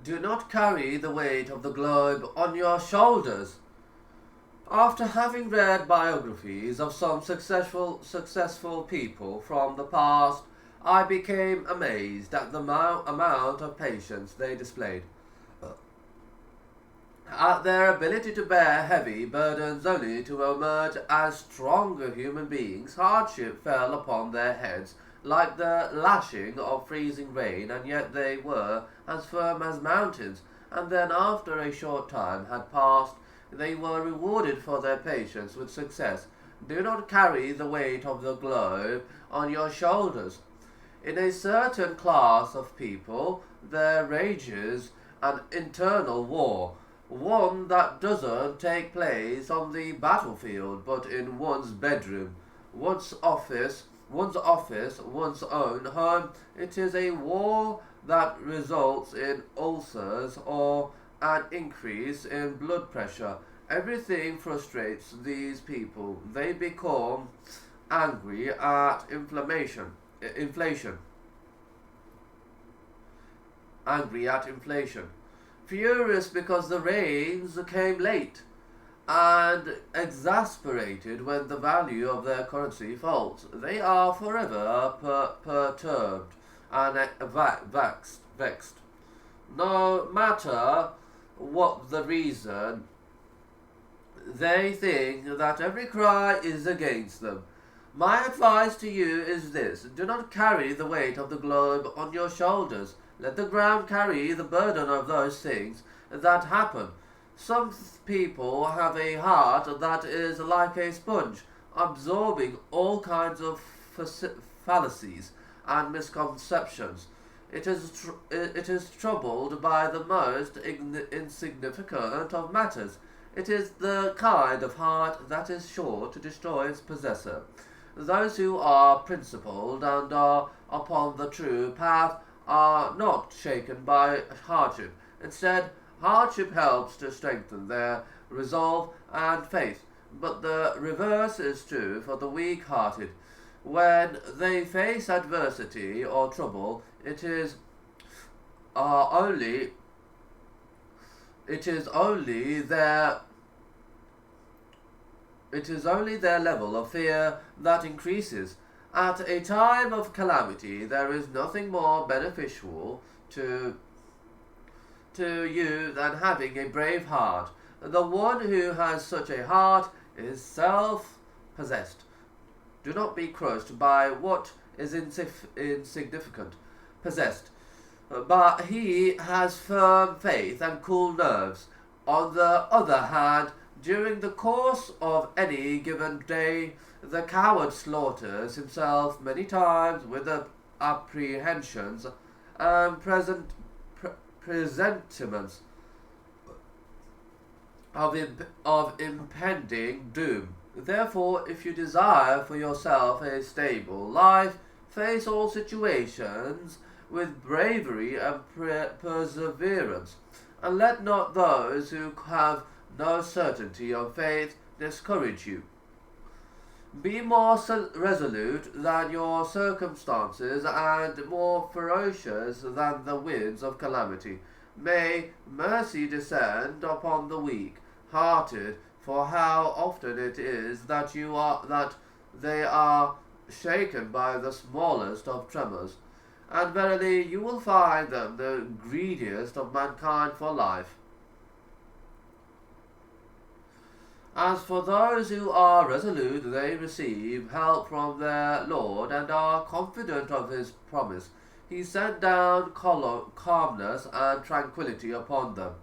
Do not carry the weight of the globe on your shoulders. After having read biographies of some successful people from the past, I became amazed at the amount of patience they displayed, at their ability to bear heavy burdens only to emerge as stronger human beings. Hardship fell upon their heads like the lashing of freezing rain, and yet they were as firm as mountains, and then after a short time had passed, they were rewarded for their patience with success. Do not carry the weight of the globe on your shoulders. In a certain class of people there rages an internal war, one that doesn't take place on the battlefield but in one's bedroom, one's office, one's own home. It is a war that results in ulcers or an increase in blood pressure. Everything frustrates these people. They become angry at inflation, furious because the rains came late, and exasperated when the value of their currency falls. They are forever perturbed and vexed. No matter what the reason, they think that every cry is against them. My advice to you is this: do not carry the weight of the globe on your shoulders. Let the ground carry the burden of those things that happen. Some people have a heart that is like a sponge, absorbing all kinds of fallacies and misconceptions. It is troubled by the most insignificant of matters. It is the kind of heart that is sure to destroy its possessor. Those who are principled and are upon the true path are not shaken by hardship. Instead, hardship helps to strengthen their resolve and faith. But the reverse is true for the weak-hearted. When they face adversity or trouble, it is only their level of fear that increases. At a time of calamity, there is nothing more beneficial to you than having a brave heart. The one who has such a heart is self-possessed. Do not be crushed by what is insignificant. Possessed. But he has firm faith and cool nerves. On the other hand, during the course of any given day, the coward slaughters himself many times with the apprehensions and presentiments of impending doom. Therefore, if you desire for yourself a stable life, face all situations with bravery and perseverance, and let not those who have no certainty of faith discourage you. Be more resolute than your circumstances and more ferocious than the winds of calamity. May mercy descend upon the weak-hearted, for how often it is that they are shaken by the smallest of tremors, and verily you will find them the greediest of mankind for life. As for those who are resolute, they receive help from their Lord and are confident of his promise. He sent down calmness and tranquility upon them.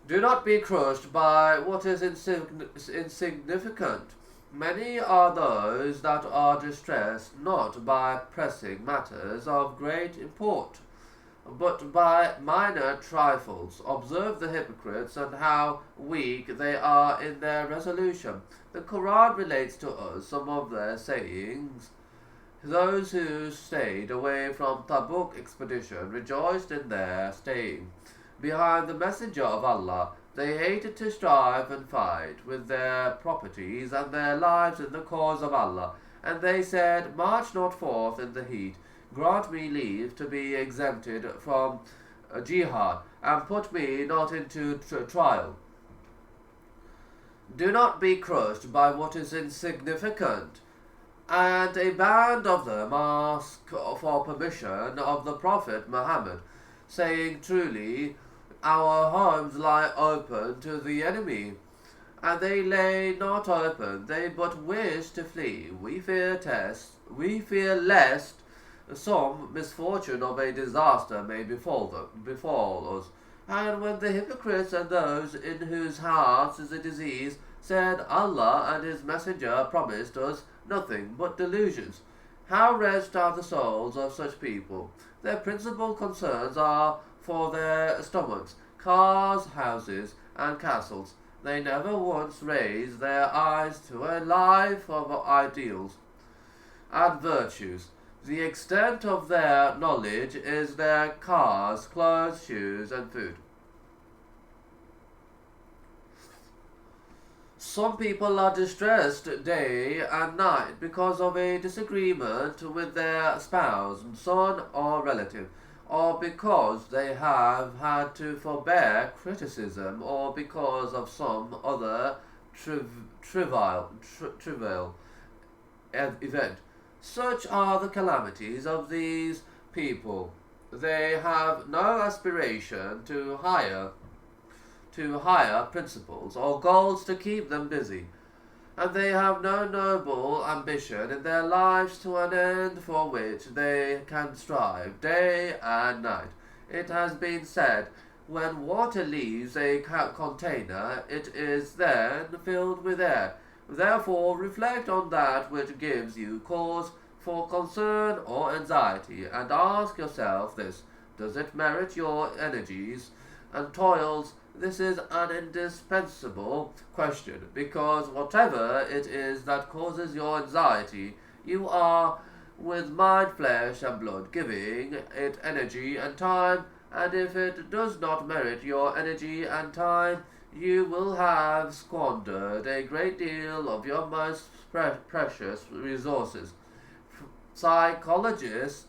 Do not be crushed by what is insignificant. Many are those that are distressed not by pressing matters of great import, but by minor trifles. Observe the hypocrites and how weak they are in their resolution. The Quran relates to us some of their sayings. Those who stayed away from Tabuk expedition rejoiced in their staying behind the Messenger of Allah. They hated to strive and fight with their properties and their lives in the cause of Allah, and they said, march not forth in the heat. Grant me leave to be exempted from jihad, and put me not into trial. Do not be crushed by what is insignificant. And a band of them asked for permission of the Prophet Muhammad, saying, Truly, our homes lie open to the enemy, and they lay not open, they but wish to flee. We fear lest some misfortune of a disaster may befall us. And when the hypocrites and those in whose hearts is a disease said, Allah and His Messenger promised us nothing but delusions, how wretched are the souls of such people! Their principal concerns are for their stomachs, cars, houses, and castles. They never once raise their eyes to a life of ideals and virtues. The extent of their knowledge is their cars, clothes, shoes, and food. Some people are distressed day and night because of a disagreement with their spouse, son, or relative, or because they have had to forbear criticism, or because of some other trivial event. Such are the calamities of these people. They have no aspiration to higher principles or goals to keep them busy, and they have no noble ambition in their lives to an end for which they can strive day and night. It has been said, when water leaves a container, it is then filled with air. Therefore, reflect on that which gives you cause for concern or anxiety, and ask yourself this: does it merit your energies and toils? This is an indispensable question, because whatever it is that causes your anxiety, you are, with mind, flesh, and blood, giving it energy and time, and if it does not merit your energy and time, you will have squandered a great deal of your most precious resources. Psychologists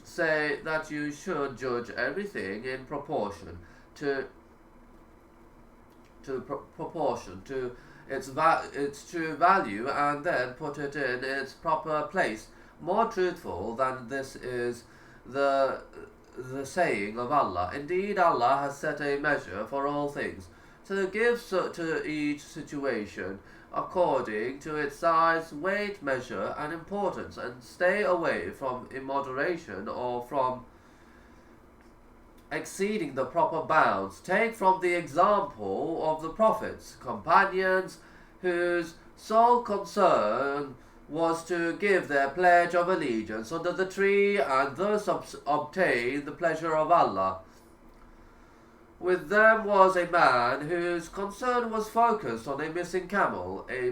say that you should judge everything in proportion to its true value, and then put it in its proper place. More truthful than this is the saying of Allah. Indeed, Allah has set a measure for all things, to give to each situation according to its size, weight, measure, and importance, and stay away from immoderation or from exceeding the proper bounds. Take from the example of the prophets, companions, whose sole concern was to give their pledge of allegiance under the tree and thus obtain the pleasure of Allah. With them was a man whose concern was focused on a missing camel, a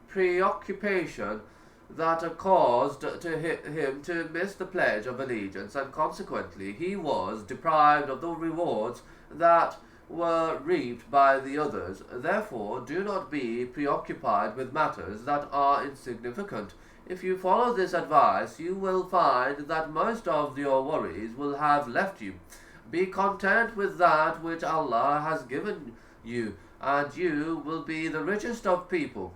preoccupation that caused him to miss the pledge of allegiance, and consequently he was deprived of the rewards that were reaped by the others. Therefore, do not be preoccupied with matters that are insignificant. If you follow this advice, you will find that most of your worries will have left you. Be content with that which Allah has given you, and you will be the richest of people.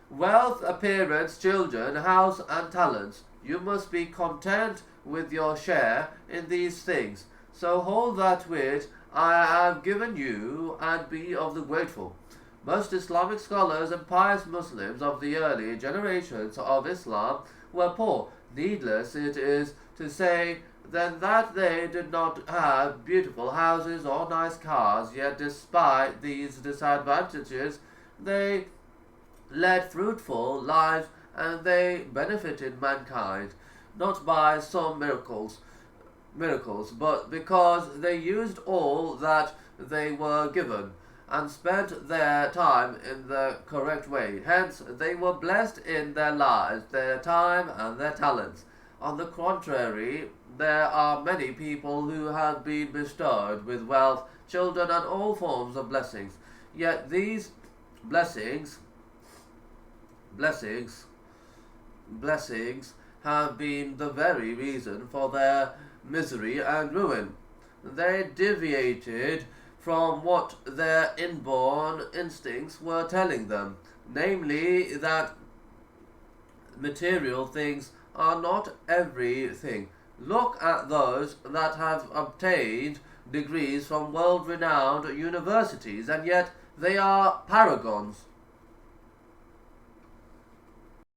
Wealth, appearance, children, house, and talents. You must be content with your share in these things. So hold that which I have given you, and be of the grateful. Most Islamic scholars and pious Muslims of the early generations of Islam were poor. Needless it is to say then that they did not have beautiful houses or nice cars, yet despite these disadvantages, they led fruitful lives, and they benefited mankind, not by some miracles, but because they used all that they were given, and spent their time in the correct way. Hence, they were blessed in their lives, their time, and their talents. On the contrary, there are many people who have been bestowed with wealth, children, and all forms of blessings. Yet these blessings have been the very reason for their misery and ruin. They deviated from what their inborn instincts were telling them, namely that material things are not everything. Look at those that have obtained degrees from world-renowned universities, and yet they are paragons.